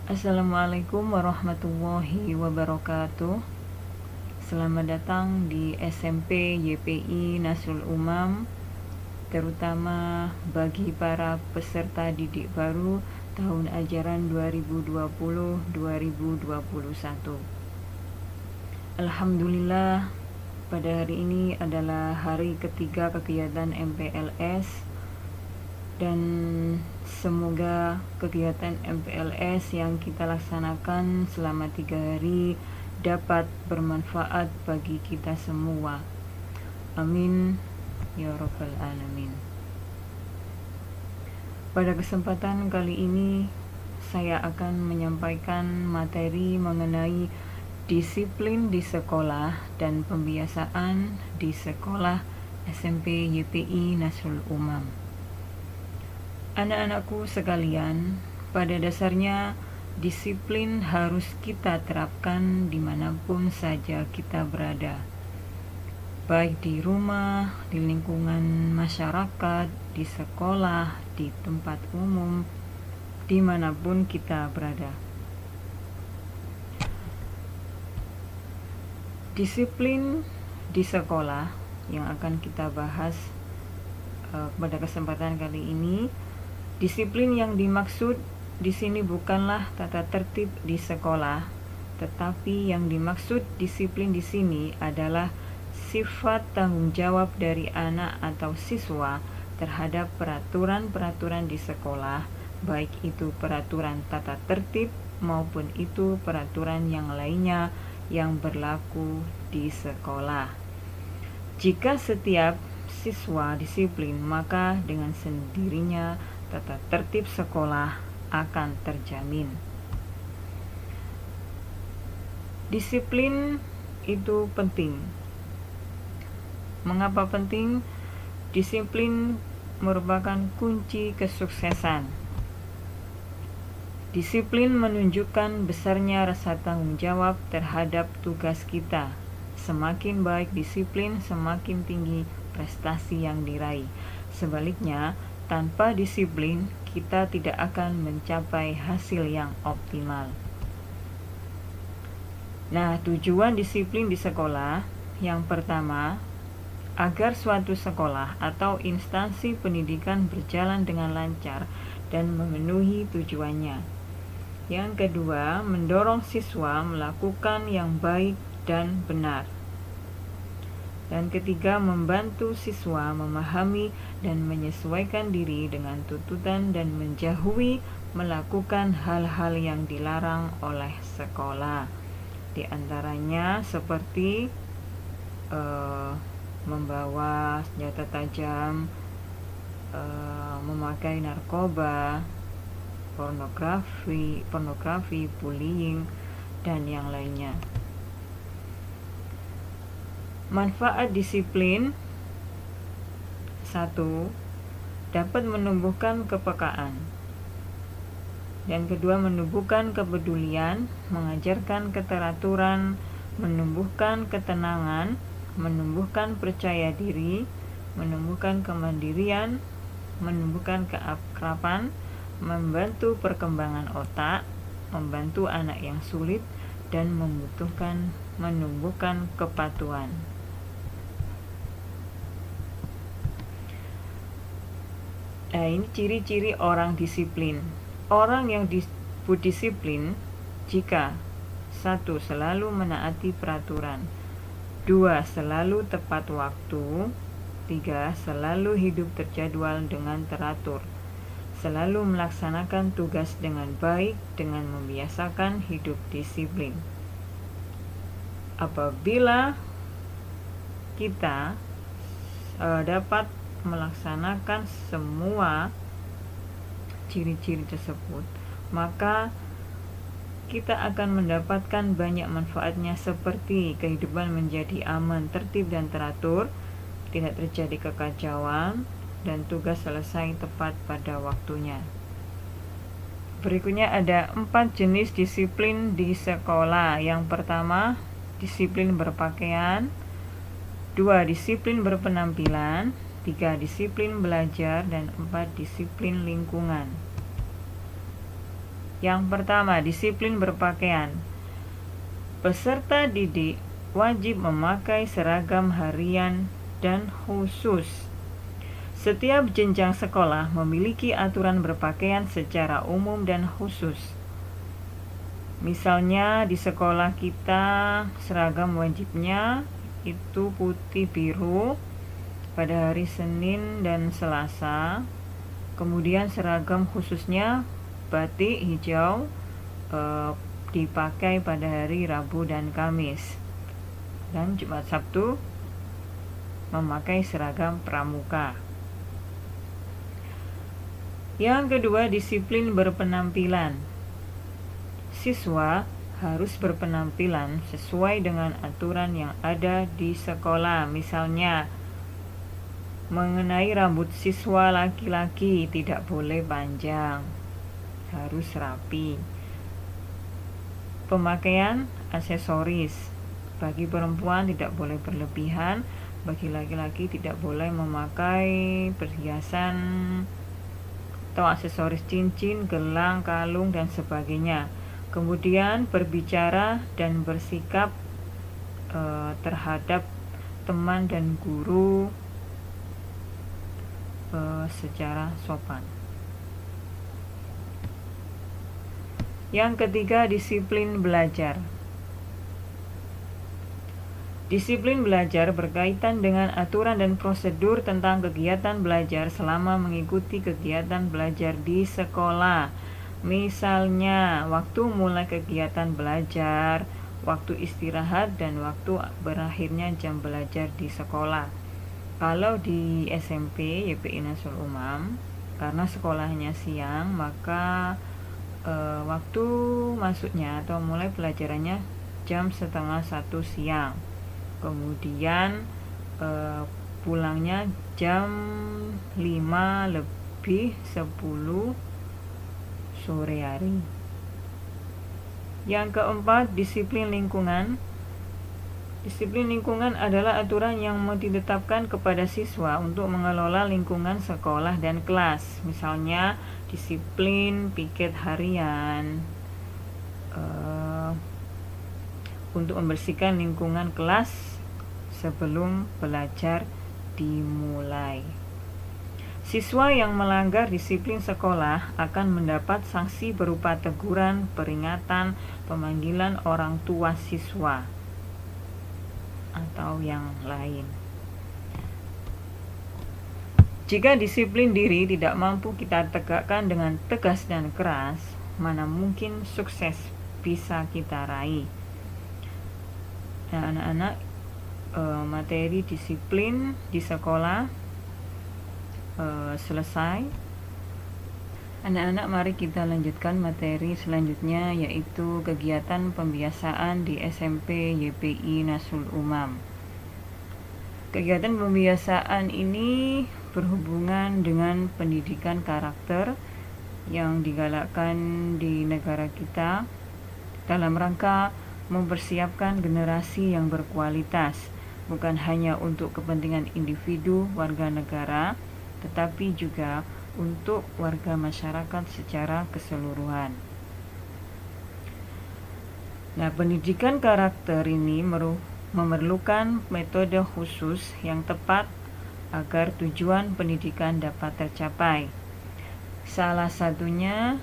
Assalamualaikum warahmatullahi wabarakatuh. Selamat datang di SMP YPI Nasrul Umam, terutama bagi para peserta didik baru tahun ajaran 2020-2021. Alhamdulillah, pada hari ini adalah hari ketiga kegiatan MPLS, dan semoga kegiatan MPLS yang kita laksanakan selama 3 hari dapat bermanfaat bagi kita semua. Amin ya rabbal alamin. Pada kesempatan kali ini saya akan menyampaikan materi mengenai disiplin di sekolah dan pembiasaan di sekolah SMP YPI Nasrul Umam. Anak-anakku sekalian, pada dasarnya disiplin harus kita terapkan dimanapun saja kita berada, baik di rumah, di lingkungan masyarakat, di sekolah, di tempat umum, dimanapun kita berada. Disiplin di sekolah yang akan kita bahas pada kesempatan kali ini. Disiplin yang dimaksud di sini bukanlah tata tertib di sekolah, tetapi yang dimaksud disiplin di sini adalah sifat tanggung jawab dari anak atau siswa terhadap peraturan-peraturan di sekolah, baik itu peraturan tata tertib maupun itu peraturan yang lainnya yang berlaku di sekolah. Jika setiap siswa disiplin, maka dengan sendirinya tata tertib sekolah akan terjamin. Disiplin itu penting. Mengapa penting? Disiplin merupakan kunci kesuksesan. Disiplin menunjukkan besarnya rasa tanggung jawab terhadap tugas kita. Semakin baik disiplin, semakin tinggi prestasi yang diraih. Sebaliknya, tanpa disiplin, kita tidak akan mencapai hasil yang optimal. Nah, tujuan disiplin di sekolah yang pertama, agar suatu sekolah atau instansi pendidikan berjalan dengan lancar dan memenuhi tujuannya. Yang kedua, mendorong siswa melakukan yang baik dan benar. Dan ketiga, membantu siswa memahami dan menyesuaikan diri dengan tuntutan dan menjauhi melakukan hal-hal yang dilarang oleh sekolah. Di antaranya seperti membawa senjata tajam, memakai narkoba, pornografi, bullying, dan yang lainnya. Manfaat disiplin: 1. Dapat menumbuhkan kepekaan. Yang kedua, menumbuhkan kepedulian, mengajarkan keteraturan, menumbuhkan ketenangan, menumbuhkan percaya diri, menumbuhkan kemandirian, menumbuhkan keakraban, membantu perkembangan otak, membantu anak yang sulit, dan menumbuhkan kepatuhan. Nah, ini ciri-ciri orang disiplin. Orang yang disebut disiplin jika 1. Selalu menaati peraturan, 2. Selalu tepat waktu, 3. Selalu hidup terjadwal dengan teratur, selalu melaksanakan tugas dengan baik dengan membiasakan hidup disiplin. Apabila kita dapat melaksanakan semua ciri-ciri tersebut, maka kita akan mendapatkan banyak manfaatnya, seperti kehidupan menjadi aman, tertib, dan teratur, tidak terjadi kekacauan, dan tugas selesai tepat pada waktunya. Berikutnya ada 4 jenis disiplin di sekolah. Yang pertama, disiplin berpakaian, 2. Disiplin berpenampilan, 3. Disiplin belajar, dan 4. Disiplin lingkungan. Yang pertama, disiplin berpakaian. Peserta didik wajib memakai seragam harian dan khusus. Setiap jenjang sekolah memiliki aturan berpakaian secara umum dan khusus. Misalnya di sekolah kita seragam wajibnya itu putih biru pada hari Senin dan Selasa. Kemudian seragam khususnya batik hijau dipakai pada hari Rabu dan Kamis. Dan Jumat Sabtu memakai seragam pramuka. Yang kedua, disiplin berpenampilan. Siswa harus berpenampilan sesuai dengan aturan yang ada di sekolah. Misalnya, mengenai rambut siswa laki-laki tidak boleh panjang, harus rapi. Pemakaian aksesoris bagi perempuan tidak boleh berlebihan, bagi laki-laki tidak boleh memakai perhiasan atau aksesoris cincin, gelang, kalung, dan sebagainya. Kemudian berbicara dan bersikap terhadap teman dan guru secara sopan. Yang ketiga, disiplin belajar. Disiplin belajar berkaitan dengan aturan dan prosedur tentang kegiatan belajar selama mengikuti kegiatan belajar di sekolah. Misalnya, waktu mulai kegiatan belajar, waktu istirahat, dan waktu berakhirnya jam belajar di sekolah. Kalau di SMP YPI Nasul Umam, karena sekolahnya siang, maka waktu masuknya atau mulai pelajarannya jam 12:30 siang. Kemudian pulangnya jam 5:10 sore hari. Yang keempat, disiplin lingkungan. Disiplin lingkungan adalah aturan yang ditetapkan kepada siswa untuk mengelola lingkungan sekolah dan kelas. Misalnya, disiplin piket harian untuk membersihkan lingkungan kelas sebelum belajar dimulai. Siswa yang melanggar disiplin sekolah akan mendapat sanksi berupa teguran, peringatan, pemanggilan orang tua siswa, atau yang lain. Jika disiplin diri tidak mampu kita tegakkan dengan tegas dan keras, mana mungkin sukses bisa kita raih. Nah, anak-anak, materi disiplin di sekolah selesai. Anak-anak, mari kita lanjutkan materi selanjutnya, yaitu kegiatan pembiasaan di SMP YPI Nasul Umam. Kegiatan pembiasaan ini berhubungan dengan pendidikan karakter yang digalakkan di negara kita dalam rangka mempersiapkan generasi yang berkualitas, bukan hanya untuk kepentingan individu warga negara, tetapi juga untuk warga masyarakat secara keseluruhan. Nah, pendidikan karakter ini memerlukan metode khusus yang tepat agar tujuan pendidikan dapat tercapai. Salah satunya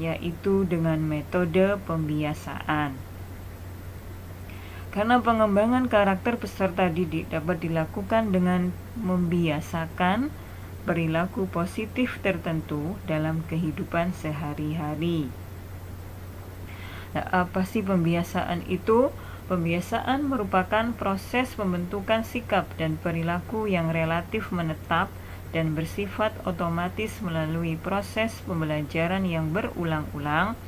yaitu dengan metode pembiasaan. Karena pengembangan karakter peserta didik dapat dilakukan dengan membiasakan perilaku positif tertentu dalam kehidupan sehari-hari. Nah, apa sih pembiasaan itu? Pembiasaan merupakan proses pembentukan sikap dan perilaku yang relatif menetap dan bersifat otomatis melalui proses pembelajaran yang berulang-ulang,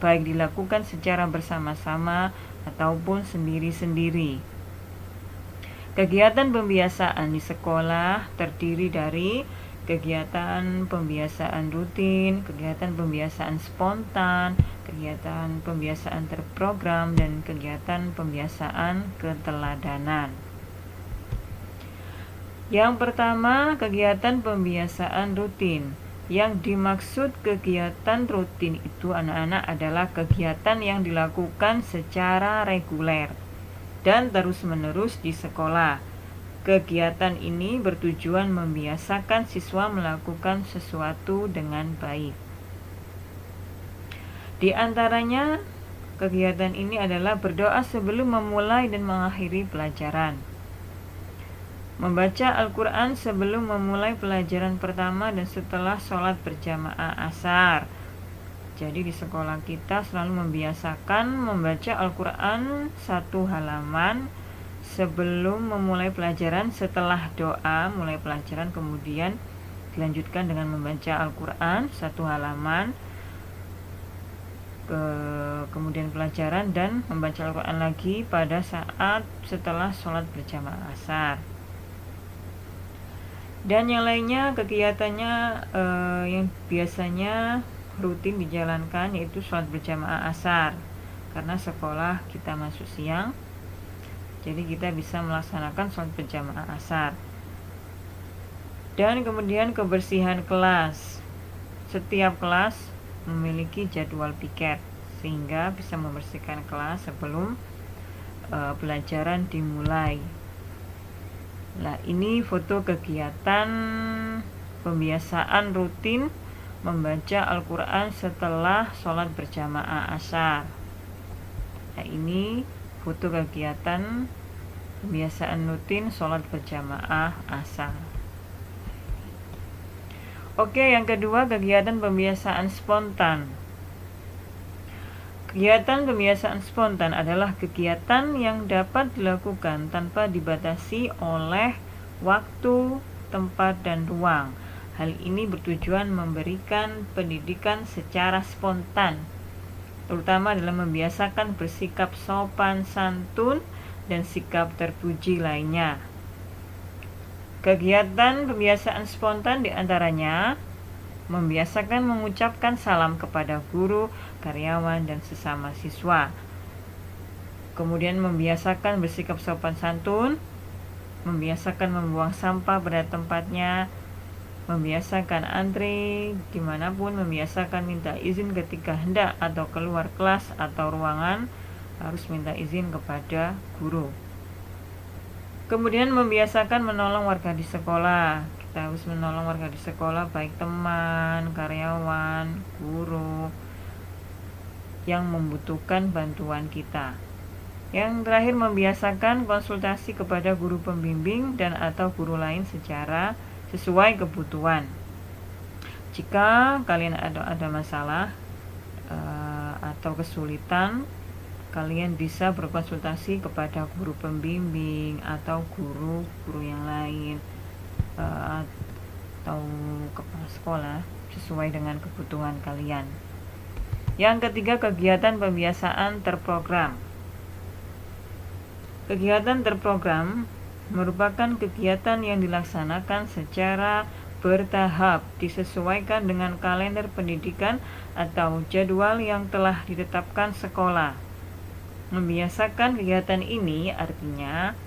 baik dilakukan secara bersama-sama ataupun sendiri-sendiri. Kegiatan pembiasaan di sekolah terdiri dari kegiatan pembiasaan rutin, kegiatan pembiasaan spontan, kegiatan pembiasaan terprogram, dan kegiatan pembiasaan keteladanan. Yang pertama, kegiatan pembiasaan rutin. Yang dimaksud kegiatan rutin itu anak-anak adalah kegiatan yang dilakukan secara reguler dan terus-menerus di sekolah. Kegiatan ini bertujuan membiasakan siswa melakukan sesuatu dengan baik. Di antaranya, kegiatan ini adalah berdoa sebelum memulai dan mengakhiri pelajaran, membaca Al-Quran sebelum memulai pelajaran pertama dan setelah sholat berjamaah asar. Jadi di sekolah kita selalu membiasakan membaca Al-Quran 1 halaman sebelum memulai pelajaran. Setelah doa mulai pelajaran, kemudian dilanjutkan dengan membaca Al-Quran 1 halaman, kemudian pelajaran, dan membaca Al-Quran lagi pada saat setelah sholat berjamaah asar. Dan yang lainnya kegiatannya yang biasanya rutin dijalankan yaitu sholat berjamaah asar. Karena sekolah kita masuk siang, jadi kita bisa melaksanakan sholat berjamaah asar. Dan kemudian kebersihan kelas. Setiap kelas memiliki jadwal piket sehingga bisa membersihkan kelas sebelum pelajaran dimulai. Nah, ini foto kegiatan pembiasaan rutin membaca Al-Quran setelah sholat berjamaah asar. Nah, ini foto kegiatan pembiasaan rutin sholat berjamaah asar. Oke, yang kedua, kegiatan pembiasaan spontan. Kegiatan pembiasaan spontan adalah kegiatan yang dapat dilakukan tanpa dibatasi oleh waktu, tempat, dan ruang. Hal ini bertujuan memberikan pendidikan secara spontan, terutama dalam membiasakan bersikap sopan santun dan sikap terpuji lainnya. Kegiatan pembiasaan spontan diantaranya membiasakan mengucapkan salam kepada guru, karyawan, dan sesama siswa. Kemudian membiasakan bersikap sopan santun, membiasakan membuang sampah pada tempatnya, membiasakan antri dimanapun, membiasakan minta izin ketika hendak atau keluar kelas atau ruangan, harus minta izin kepada guru. Kemudian membiasakan menolong warga di sekolah. Kita harus menolong warga di sekolah, baik teman, karyawan, guru yang membutuhkan bantuan kita. Yang terakhir, membiasakan konsultasi kepada guru pembimbing dan atau guru lain secara sesuai kebutuhan. Jika kalian ada masalah atau kesulitan, kalian bisa berkonsultasi kepada guru pembimbing atau guru yang lain atau kepala sekolah sesuai dengan kebutuhan kalian. Yang ketiga, kegiatan pembiasaan terprogram. Kegiatan terprogram merupakan kegiatan yang dilaksanakan secara bertahap, disesuaikan dengan kalender pendidikan atau jadwal yang telah ditetapkan sekolah. Membiasakan kegiatan ini artinya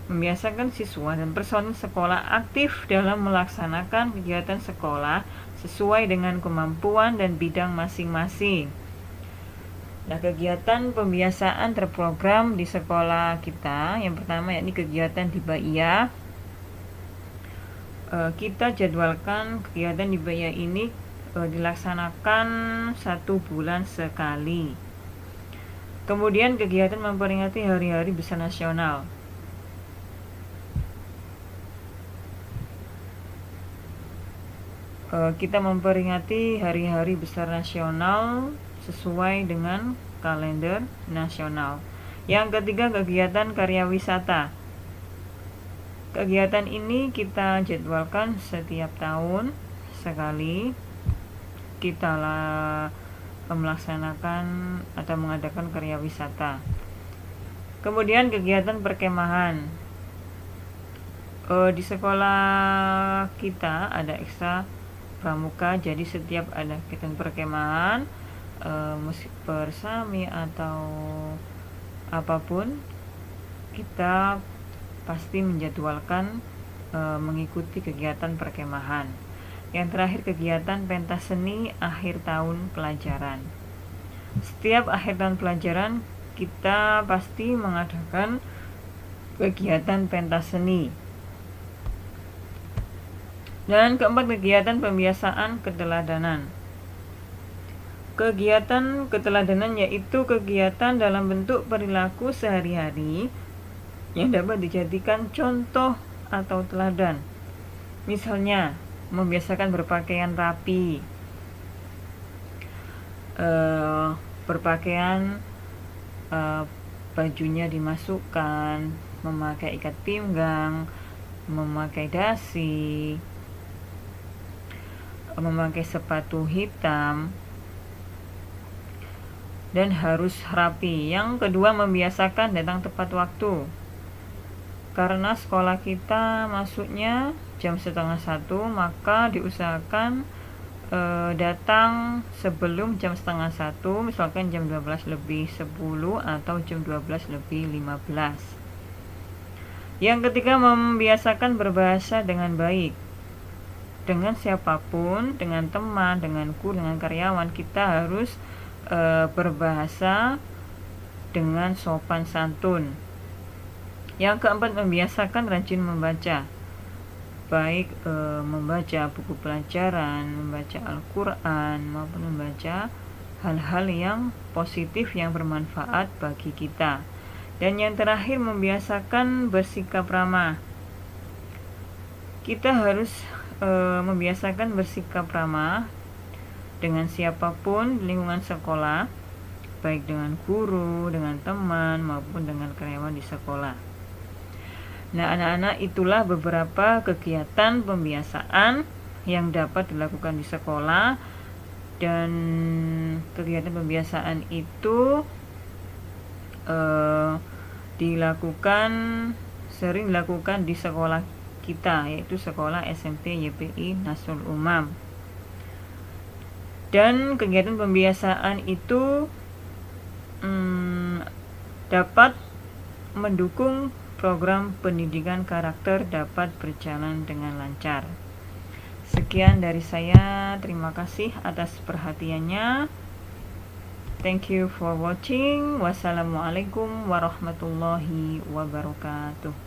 membiasakan siswa dan personil sekolah aktif dalam melaksanakan kegiatan sekolah sesuai dengan kemampuan dan bidang masing-masing. Nah, kegiatan pembiasaan terprogram di sekolah kita, yang pertama yakni kegiatan Hibaiyah. Kita jadwalkan kegiatan Hibaiyah ini dilaksanakan 1 bulan sekali. Kemudian kegiatan memperingati Hari-Hari Besar Nasional. Kita memperingati Hari-Hari Besar Nasional sesuai dengan kalender nasional. Yang ketiga, kegiatan karya wisata. Kegiatan ini kita jadwalkan setiap tahun sekali. Kita melaksanakan atau mengadakan karya wisata. Kemudian kegiatan perkemahan. Di sekolah kita ada ekstra pramuka, jadi setiap ada kegiatan perkemahan, musik bersami atau apapun, kita pasti menjadwalkan mengikuti kegiatan perkemahan. Yang terakhir, kegiatan pentas seni akhir tahun pelajaran. Setiap akhir tahun pelajaran kita pasti mengadakan kegiatan pentas seni. Dan keempat, kegiatan pembiasaan keteladanan. Kegiatan keteladanan yaitu kegiatan dalam bentuk perilaku sehari-hari yang dapat dijadikan contoh atau teladan. Misalnya, membiasakan berpakaian rapi, berpakaian bajunya dimasukkan, memakai ikat pinggang, memakai dasi, memakai sepatu hitam, dan harus rapi. Yang kedua, membiasakan datang tepat waktu. Karena sekolah kita masuknya jam 12:30, maka diusahakan datang sebelum jam 12:30, misalkan jam 12:10 atau jam 12:15. Yang ketiga, membiasakan berbahasa dengan baik. Dengan siapapun, dengan teman, dengan guru, dengan karyawan, kita harus berbahasa dengan sopan santun. Yang keempat, membiasakan rajin membaca, baik membaca buku pelajaran, membaca Al-Quran, maupun membaca hal-hal yang positif yang bermanfaat bagi kita. Dan yang terakhir, membiasakan bersikap ramah. Kita harus membiasakan bersikap ramah dengan siapapun di lingkungan sekolah, baik dengan guru, dengan teman, maupun dengan karyawan di sekolah. Nah, anak-anak, itulah beberapa kegiatan pembiasaan yang dapat dilakukan di sekolah. Dan kegiatan pembiasaan itu sering dilakukan di sekolah kita, yaitu sekolah SMP YPI Nasrul Umam. Dan kegiatan pembiasaan itu dapat mendukung program pendidikan karakter dapat berjalan dengan lancar. Sekian dari saya, terima kasih atas perhatiannya. Thank you for watching. Wassalamualaikum warahmatullahi wabarakatuh.